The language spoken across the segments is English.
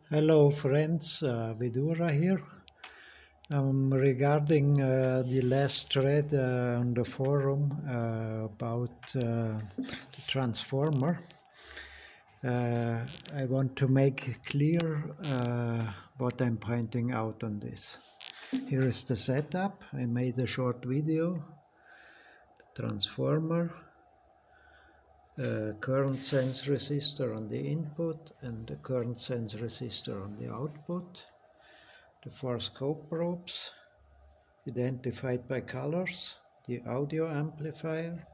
Hello friends, Vidura here. Regarding the last thread on the forum about the transformer, I want to make clear what I'm pointing out on this. Here is the setup. I made a short video. The transformer, current sense resistor on the input and the current sense resistor on the output. The 4 scope probes identified by colors, the audio amplifier.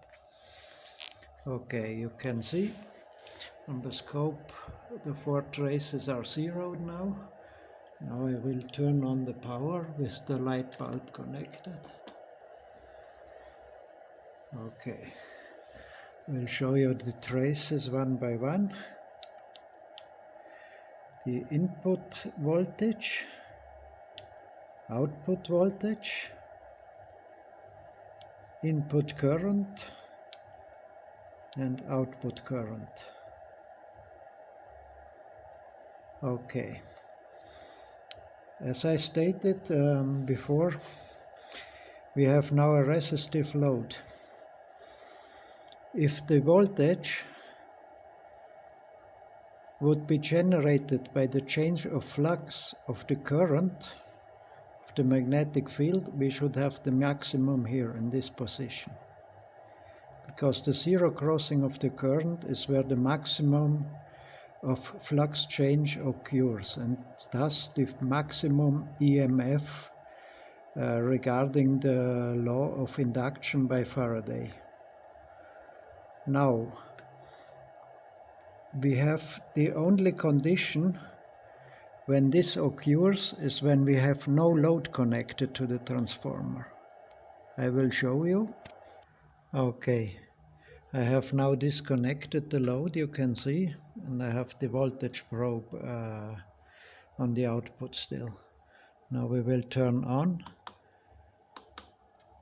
Okay, you can see on the scope the 4 traces are zeroed now. Now I will turn on the power with the light bulb connected. Okay, we'll show you the traces one by one. The input voltage, output voltage, input current and output current. Okay, as I stated before, we have now a resistive load. If the voltage would be generated by the change of flux of the current of the magnetic field, we should have the maximum here in this position, because the zero crossing of the current is where the maximum of flux change occurs, and thus the maximum EMF regarding the law of induction by Faraday. Now, we have the only condition when this occurs is when we have no load connected to the transformer. I will show you. Okay, I have now disconnected the load, you can see, and I have the voltage probe on the output still. Now we will turn on.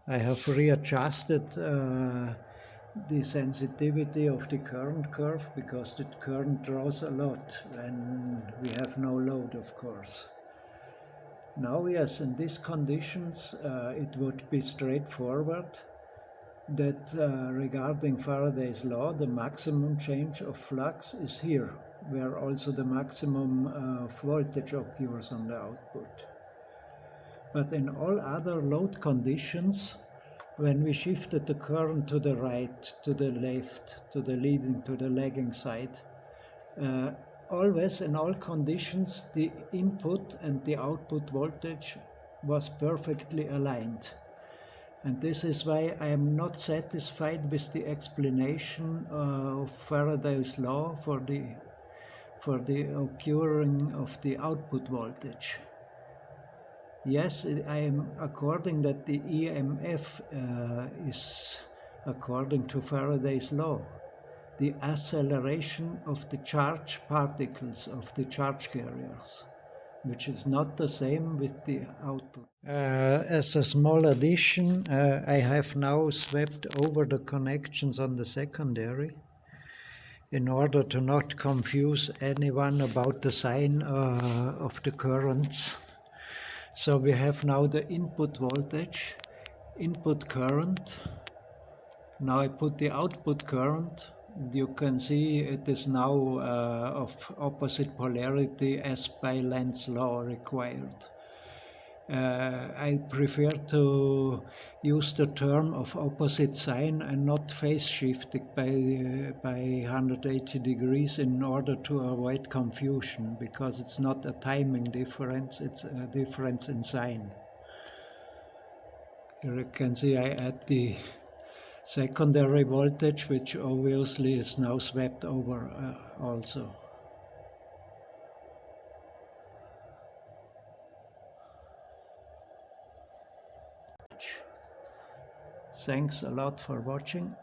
I have readjusted the sensitivity of the current curve, because the current draws a lot when we have no load, of course. Now, yes, in these conditions it would be straightforward that regarding Faraday's law, the maximum change of flux is here, where also the maximum voltage occurs on the output. But in all other load conditions, when we shifted the current to the right, to the left, to the leading, to the lagging side, always in all conditions the input and the output voltage was perfectly aligned. And this is why I am not satisfied with the explanation of Faraday's law for the occurring of the output voltage. Yes, I am according that the EMF is according to Faraday's law, the acceleration of the charge particles of the charge carriers, which is not the same with the output. As a small addition, I have now swept over the connections on the secondary in order to not confuse anyone about the sign of the currents. So we have now the input voltage, input current. Now I put the output current. You can see it is now of opposite polarity as by Lenz's law required. I prefer to use the term of opposite sign and not phase shifting by 180 degrees in order to avoid confusion, because it's not a timing difference, it's a difference in sign. Here you can see I add the secondary voltage, which obviously is now swept over also. Thanks a lot for watching.